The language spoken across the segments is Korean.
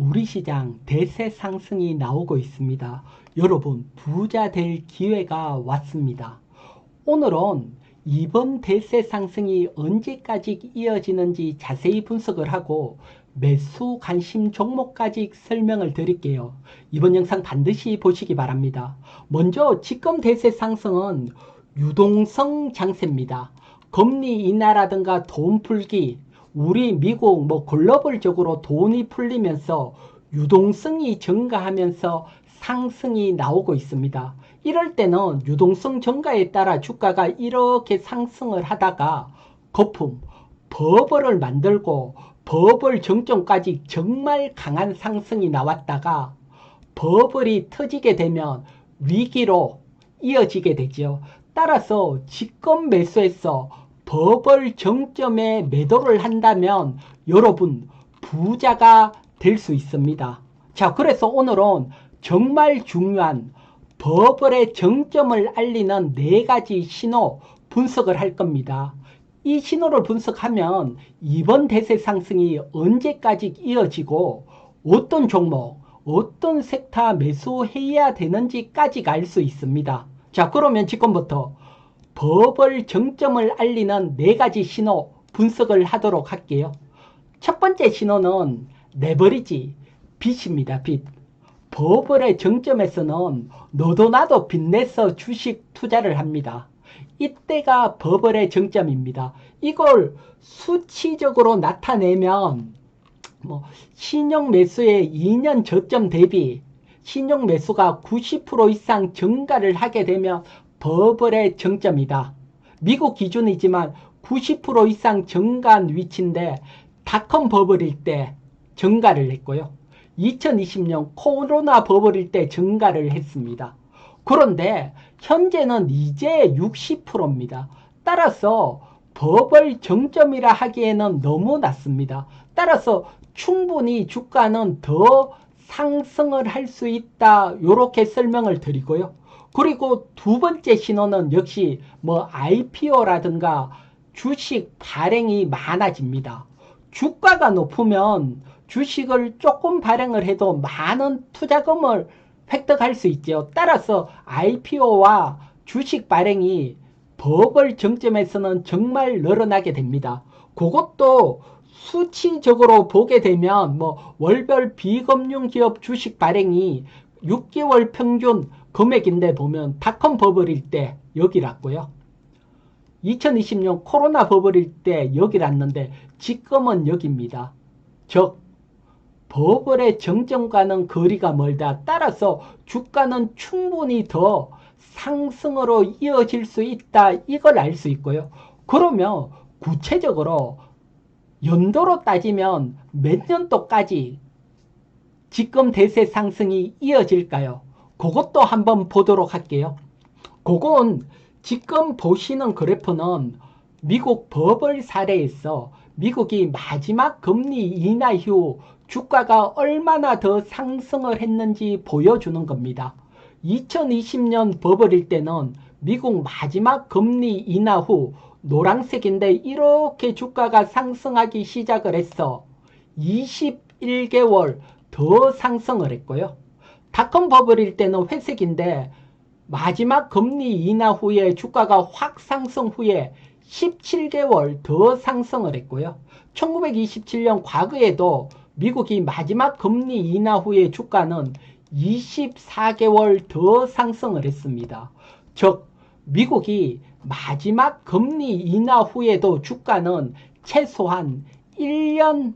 우리 시장 대세 상승이 나오고 있습니다. 여러분, 부자 될 기회가 왔습니다. 오늘은 이번 대세 상승이 언제까지 이어지는지 자세히 분석을 하고 매수 관심 종목까지 설명을 드릴게요. 이번 영상 반드시 보시기 바랍니다. 먼저 지금 대세 상승은 유동성 장세입니다. 금리 인하라든가 돈 풀기, 우리 미국 글로벌적으로 돈이 풀리면서 유동성이 증가하면서 상승이 나오고 있습니다. 이럴 때는 유동성 증가에 따라 주가가 이렇게 상승을 하다가 거품, 버블을 만들고 버블 정점까지 정말 강한 상승이 나왔다가 버블이 터지게 되면 위기로 이어지게 되죠. 따라서 지금 매수해서 버블 정점에 매도를 한다면 여러분 부자가 될 수 있습니다. 자, 그래서 오늘은 정말 중요한 버블의 정점을 알리는 4가지 신호 분석을 할 겁니다. 이 신호를 분석하면 이번 대세 상승이 언제까지 이어지고 어떤 종목, 어떤 섹터 매수해야 되는지까지가 알 수 있습니다. 자, 그러면 지금부터 버블 정점을 알리는 4가지 신호 분석을 하도록 할게요. 첫 번째 신호는 레버리지, 빚입니다. 빚. 버블의 정점에서는 너도 나도 빚내서 주식 투자를 합니다. 이때가 버블의 정점입니다. 이걸 수치적으로 나타내면 신용 매수의 2년 저점 대비 신용 매수가 90% 이상 증가를 하게 되면 버블의 정점이다. 미국 기준이지만 90% 이상 증가한 위치인데 닷컴 버블일 때 증가를 했고요. 2020년 코로나 버블일 때 증가를 했습니다. 그런데 현재는 이제 60%입니다. 따라서 버블 정점이라 하기에는 너무 낮습니다. 따라서 충분히 주가는 더 상승을 할 수 있다. 이렇게 설명을 드리고요. 그리고 두 번째 신호는 역시 IPO라든가 주식 발행이 많아집니다. 주가가 높으면 주식을 조금 발행을 해도 많은 투자금을 획득할 수 있죠. 따라서 IPO와 주식 발행이 버블 정점에서는 정말 늘어나게 됩니다. 그것도 수치적으로 보게 되면 월별 비금융기업 주식 발행이 6개월 평균 금액인데 보면 닷컴 버블일 때 여기랐고요. 2020년 코로나 버블일 때 여기랐는데 지금은 여기입니다. 즉 버블의 정점과는 거리가 멀다. 따라서 주가는 충분히 더 상승으로 이어질 수 있다. 이걸 알 수 있고요. 그러면 구체적으로 연도로 따지면 몇 년도까지 지금 대세 상승이 이어질까요? 그것도 한번 보도록 할게요. 그건 지금 보시는 그래프는 미국 버블 사례에서 미국이 마지막 금리 인하 이후 주가가 얼마나 더 상승을 했는지 보여주는 겁니다. 2020년 버블일 때는 미국 마지막 금리 인하 후 노란색인데 이렇게 주가가 상승하기 시작을 했어. 21개월 더 상승을 했고요. 닷컴 버블일 때는 회색인데 마지막 금리 인하 후에 주가가 확 상승 후에 17개월 더 상승을 했고요. 1927년 과거에도 미국이 마지막 금리 인하 후에 주가는 24개월 더 상승을 했습니다. 즉 미국이 마지막 금리 인하 후에도 주가는 최소한 1년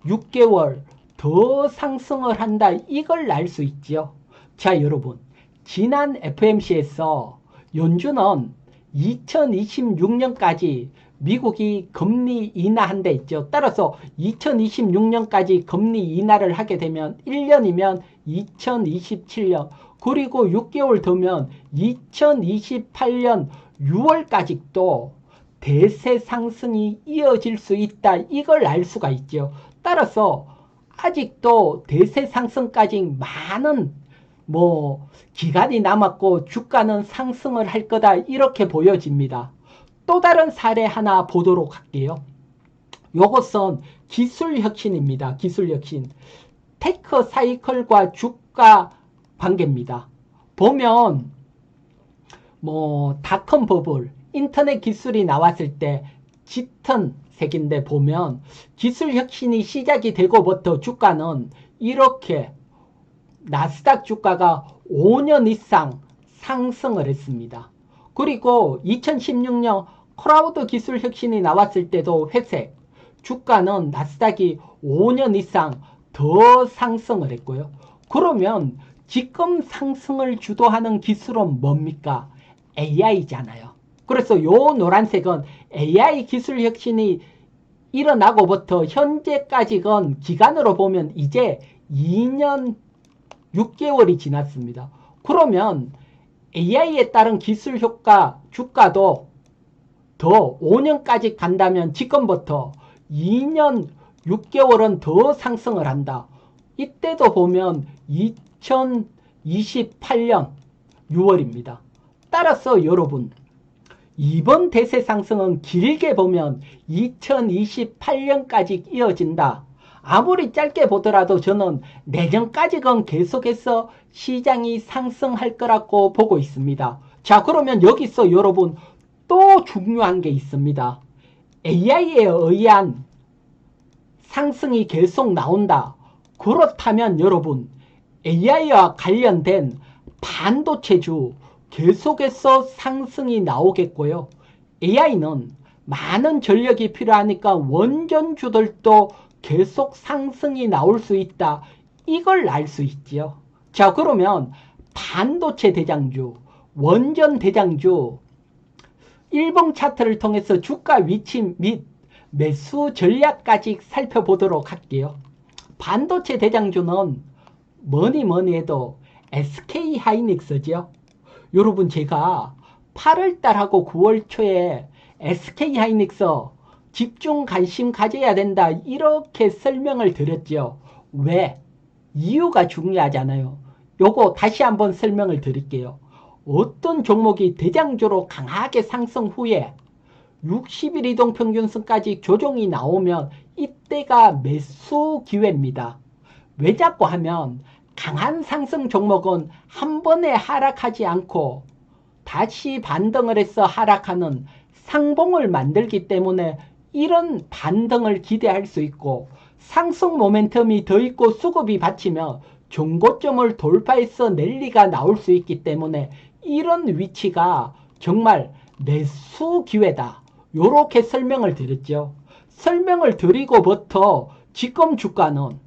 6개월 더 상승을 한다. 이걸 알 수 있죠. 자, 여러분, 지난 FMC에서 연준은 2026년까지 미국이 금리 인하한다 했죠. 따라서 2026년까지 금리 인하를 하게 되면 1년이면 2027년, 그리고 6개월 더면 2028년 6월까지 또 대세 상승이 이어질 수 있다. 이걸 알 수가 있죠. 따라서 아직도 대세 상승까지 많은 기간이 남았고 주가는 상승을 할 거다. 이렇게 보여집니다. 또 다른 사례 하나 보도록 할게요. 이것은 기술 혁신입니다. 기술 혁신. 테크 사이클과 주가 관계입니다. 보면 뭐 닷컴 버블, 인터넷 기술이 나왔을 때 짙은 색인데 보면 기술 혁신이 시작이 되고부터 주가는 이렇게 나스닥 주가가 5년 이상 상승을 했습니다. 그리고 2016년 클라우드 기술 혁신이 나왔을 때도 회색, 주가는 나스닥이 5년 이상 더 상승을 했고요. 그러면 지금 상승을 주도하는 기술은 뭡니까? AI잖아요. 그래서 요 노란색은 AI 기술 혁신이 일어나고부터 현재까지건 기간으로 보면 이제 2년 6개월이 지났습니다. 그러면 AI에 따른 기술 효과 주가도 더 5년까지 간다면 지금부터 2년 6개월은 더 상승을 한다. 이때도 보면 2028년 6월입니다. 따라서 여러분 이번 대세 상승은 길게 보면 2028년까지 이어진다. 아무리 짧게 보더라도 저는 내년까지건 계속해서 시장이 상승할 거라고 보고 있습니다. 자, 그러면 여기서 여러분 또 중요한 게 있습니다. AI에 의한 상승이 계속 나온다. 그렇다면 여러분 AI와 관련된 반도체주 계속해서 상승이 나오겠고요. AI는 많은 전력이 필요하니까 원전주들도 계속 상승이 나올 수 있다. 이걸 알 수 있지요. 자, 그러면 반도체 대장주, 원전 대장주, 일봉 차트를 통해서 주가 위치 및 매수 전략까지 살펴보도록 할게요. 반도체 대장주는 뭐니 해도 SK 하이닉스죠. 여러분 제가 8월달하고 9월 초에 SK 하이닉스 집중 관심 가져야 된다 이렇게 설명을 드렸죠. 왜? 이유가 중요하잖아요. 요거 다시 한번 설명을 드릴게요. 어떤 종목이 대장주로 강하게 상승 후에 60일 이동평균선까지 조정이 나오면 이때가 매수 기회입니다. 왜 자꾸 하면 강한 상승 종목은 한 번에 하락하지 않고 다시 반등을 해서 하락하는 상봉을 만들기 때문에 이런 반등을 기대할 수 있고 상승 모멘텀이 더 있고 수급이 받치며 종고점을 돌파해서 랠리가 나올 수 있기 때문에 이런 위치가 정말 매수 기회다. 요렇게 설명을 드렸죠. 설명을 드리고부터 지금 주가는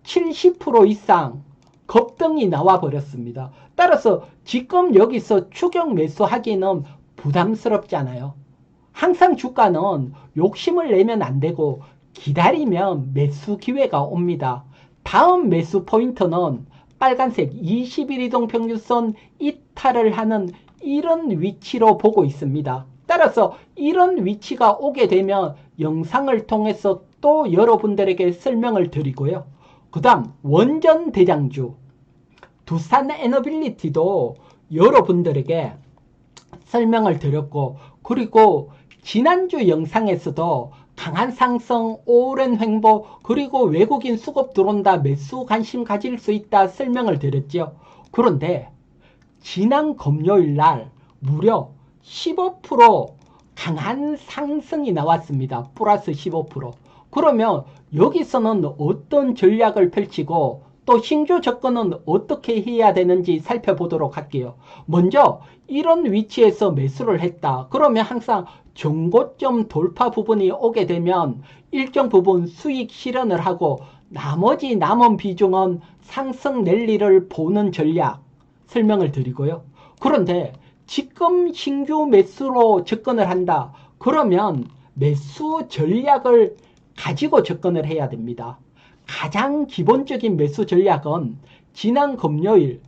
70% 이상 급등이 나와 버렸습니다. 따라서 지금 여기서 추격 매수하기는 부담스럽잖아요. 항상 주가는 욕심을 내면 안 되고 기다리면 매수 기회가 옵니다. 다음 매수 포인트는 빨간색 20일 이동평균선 이탈을 하는 이런 위치로 보고 있습니다. 따라서 이런 위치가 오게 되면 영상을 통해서 또 여러분들에게 설명을 드리고요. 그 다음 원전 대장주 두산 에너빌리티도 여러분들에게 설명을 드렸고 그리고 지난주 영상에서도 강한 상승, 오랜 횡보, 그리고 외국인 수급 들어온다, 매수 관심 가질 수 있다 설명을 드렸죠. 그런데 지난 금요일 날 무려 15% 강한 상승이 나왔습니다. 플러스 15%. 그러면 여기서는 어떤 전략을 펼치고 또 신규 접근은 어떻게 해야 되는지 살펴보도록 할게요. 먼저 이런 위치에서 매수를 했다. 그러면 항상 정고점 돌파 부분이 오게 되면 일정 부분 수익 실현을 하고 나머지 남은 비중은 상승 랠리를 보는 전략 설명을 드리고요. 그런데 지금 신규 매수로 접근을 한다. 그러면 매수 전략을 가지고 접근을 해야 됩니다. 가장 기본적인 매수 전략은 지난 금요일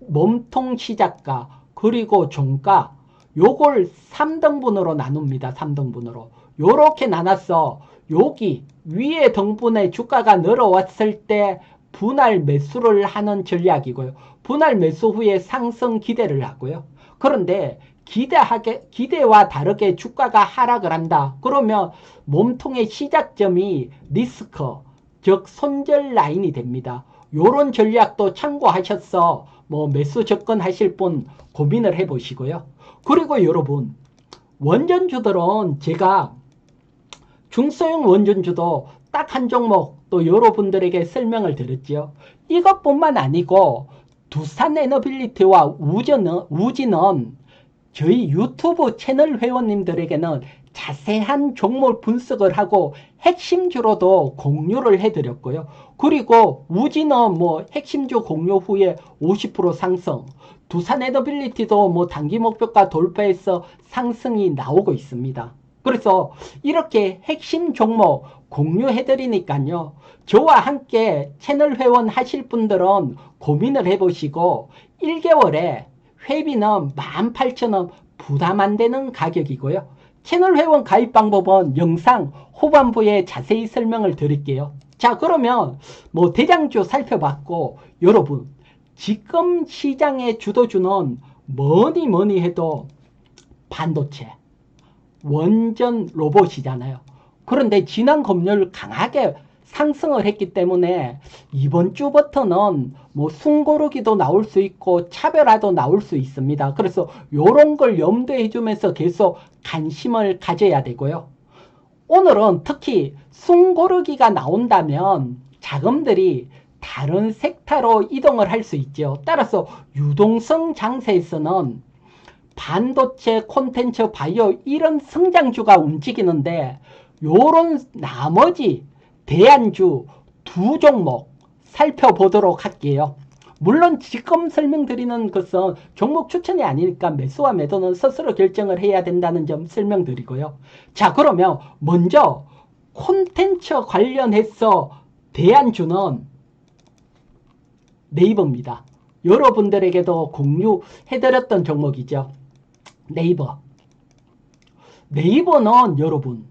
몸통 시작가 그리고 종가 요걸 3등분으로 나눕니다. 3등분으로. 요렇게 나눠서 여기 위에 등분에 주가가 늘어왔을 때 분할 매수를 하는 전략이고요. 분할 매수 후에 상승 기대를 하고요. 그런데 기대와 다르게 주가가 하락을 한다. 그러면 몸통의 시작점이 리스크, 즉 손절 라인이 됩니다. 요런 전략도 참고하셔서 뭐 매수 접근하실 분 고민을 해보시고요. 그리고 여러분, 원전주들은 제가 중소형 원전주도 딱 한 종목 또 여러분들에게 설명을 드렸죠. 이것뿐만 아니고 두산 에너빌리티와 우지는 저희 유튜브 채널 회원님들에게는 자세한 종목 분석을 하고 핵심주로도 공유를 해드렸고요. 그리고 우지는 뭐 핵심주 공유 후에 50% 상승, 두산 에너빌리티도 뭐 단기 목표가 돌파해서 상승이 나오고 있습니다. 그래서 이렇게 핵심 종목 공유해드리니까요. 저와 함께 채널 회원 하실 분들은 고민을 해보시고 1개월에 회비는 18,000원 부담 안 되는 가격이고요. 채널 회원 가입 방법은 영상 후반부에 자세히 설명을 드릴게요. 자, 그러면 뭐 대장주 살펴봤고, 여러분 지금 시장의 주도주는 뭐니 해도 반도체, 원전 로봇이잖아요. 그런데 지난 금요일 강하게 상승을 했기 때문에 이번 주부터는 뭐 숨고르기도 나올 수 있고 차별화도 나올 수 있습니다. 그래서 요런 걸 염두해 주면서 계속 관심을 가져야 되고요. 오늘은 특히 숨고르기가 나온다면 자금들이 다른 섹터로 이동을 할 수 있죠. 따라서 유동성 장세에서는 반도체, 콘텐츠, 바이오 이런 성장주가 움직이는데 요런 나머지 대안주 두 종목 살펴보도록 할게요. 물론 지금 설명드리는 것은 종목 추천이 아니니까 매수와 매도는 스스로 결정을 해야 된다는 점 설명드리고요. 자, 그러면 먼저 콘텐츠 관련해서 대안주는 네이버입니다. 여러분들에게도 공유해드렸던 종목이죠. 네이버. 네이버는 여러분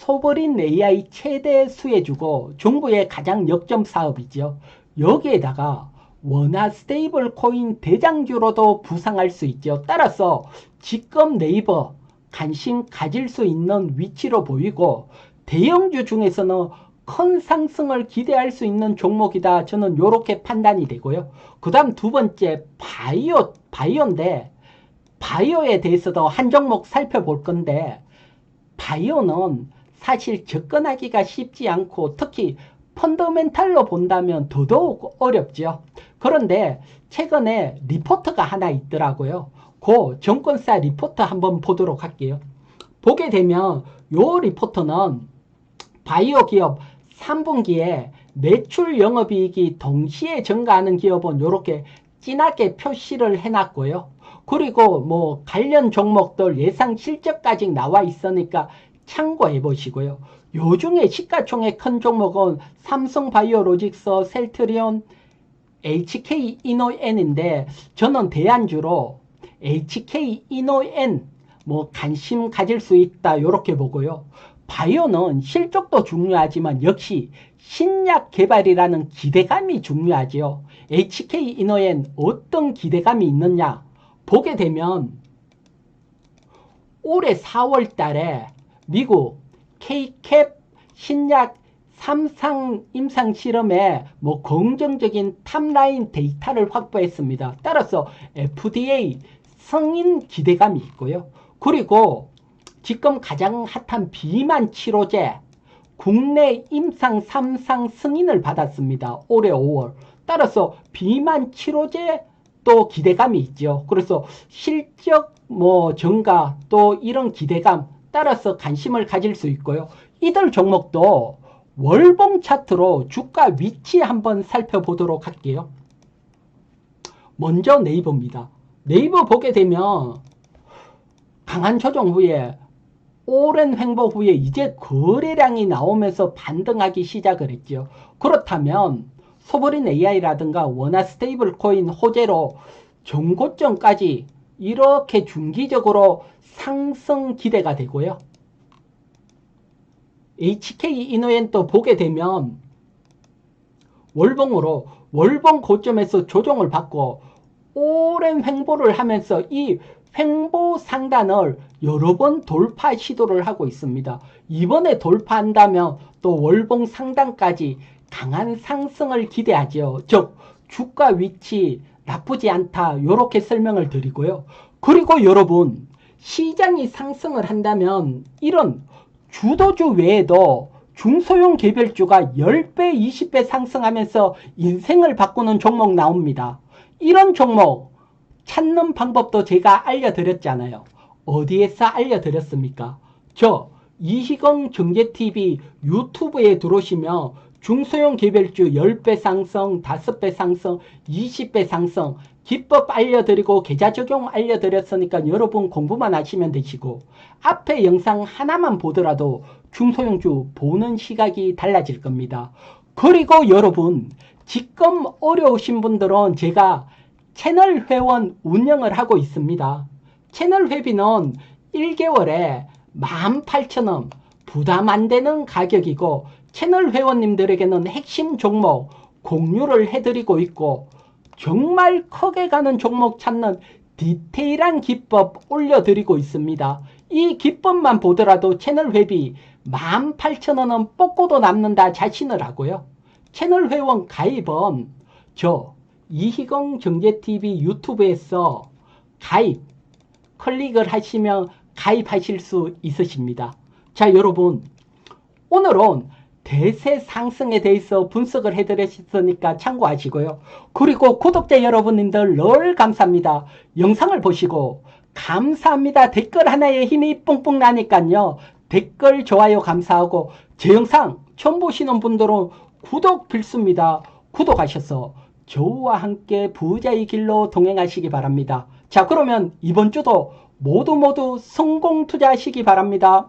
소버린 AI 최대 수혜주고 중국의 가장 역점 사업이죠. 여기에다가 원화 스테이블 코인 대장주로도 부상할 수 있죠. 따라서 지금 네이버 관심 가질 수 있는 위치로 보이고 대형주 중에서는 큰 상승을 기대할 수 있는 종목이다. 저는 이렇게 판단이 되고요. 그 다음 두 번째 바이오인데 바이오에 대해서도 한 종목 살펴볼 건데 바이오는 사실 접근하기가 쉽지 않고 특히 펀더멘탈로 본다면 더더욱 어렵죠. 그런데 최근에 리포트가 하나 있더라고요. 그 증권사 리포트 한번 보도록 할게요. 보게 되면 요 리포트는 바이오 기업 3분기에 매출 영업이익이 동시에 증가하는 기업은 이렇게 진하게 표시를 해놨고요. 그리고 뭐 관련 종목들 예상 실적까지 나와 있으니까 참고해 보시고요. 요중에 시가총액 큰 종목은 삼성바이오로직스, 셀트리온, HK 이노엔인데 저는 대안주로 HK 이노엔 뭐 관심 가질 수 있다 이렇게 보고요. 바이오는 실적도 중요하지만 역시 신약 개발이라는 기대감이 중요하죠. HK 이노엔 어떤 기대감이 있느냐 보게 되면 올해 4월 달에 미국 K캡 신약 3상 임상 실험에 뭐 긍정적인 탑라인 데이터를 확보했습니다. 따라서 FDA 승인 기대감이 있고요. 그리고 지금 가장 핫한 비만 치료제 국내 임상 3상 승인을 받았습니다. 올해 5월. 따라서 비만 치료제 또 기대감이 있죠. 그래서 실적 뭐 증가 또 이런 기대감 따라서 관심을 가질 수 있고요. 이들 종목도 월봉 차트로 주가 위치 한번 살펴보도록 할게요. 먼저 네이버입니다. 네이버 보게 되면 강한 조정 후에 오랜 횡보 후에 이제 거래량이 나오면서 반등하기 시작을 했죠. 그렇다면 소버린 AI라든가 원화 스테이블 코인 호재로 정고점까지 이렇게 중기적으로 상승 기대가 되고요. HK 이노엔또 보게 되면 월봉으로 월봉 고점에서 조정을 받고 오랜 횡보를 하면서 이 횡보 상단을 여러 번 돌파 시도를 하고 있습니다. 이번에 돌파한다면 또 월봉 상단까지 강한 상승을 기대하죠. 즉 주가 위치 나쁘지 않다 이렇게 설명을 드리고요. 그리고 여러분 시장이 상승을 한다면 이런 주도주 외에도 중소형 개별주가 10배 20배 상승하면서 인생을 바꾸는 종목 나옵니다. 이런 종목 찾는 방법도 제가 알려드렸잖아요. 어디에서 알려드렸습니까? 저 이희경 경제TV 유튜브에 들어오시면 중소형 개별주 10배 상승, 5배 상승, 20배 상승 기법 알려드리고 계좌 적용 알려드렸으니까 여러분 공부만 하시면 되시고 앞에 영상 하나만 보더라도 중소형주 보는 시각이 달라질 겁니다. 그리고 여러분 지금 어려우신 분들은 제가 채널 회원 운영을 하고 있습니다. 채널 회비는 1개월에 18,000원 부담 안 되는 가격이고 채널 회원님들에게는 핵심 종목 공유를 해드리고 있고 정말 크게 가는 종목 찾는 디테일한 기법 올려드리고 있습니다. 이 기법만 보더라도 채널 회비 18,000원은 뽑고도 남는다 자신을 하고요. 채널 회원 가입은 저 이희경 경제TV 유튜브에서 가입 클릭을 하시면 가입하실 수 있으십니다. 자 여러분 오늘은 대세 상승에 대해서 분석을 해드렸으니까 참고하시고요. 그리고 구독자 여러분님들 늘 감사합니다. 영상을 보시고 감사합니다. 댓글 하나에 힘이 뿡뿡 나니까요. 댓글 좋아요 감사하고 제 영상 처음 보시는 분들은 구독 필수입니다. 구독하셔서 저와 함께 부자의 길로 동행하시기 바랍니다. 자 그러면 이번 주도 모두 성공 투자하시기 바랍니다.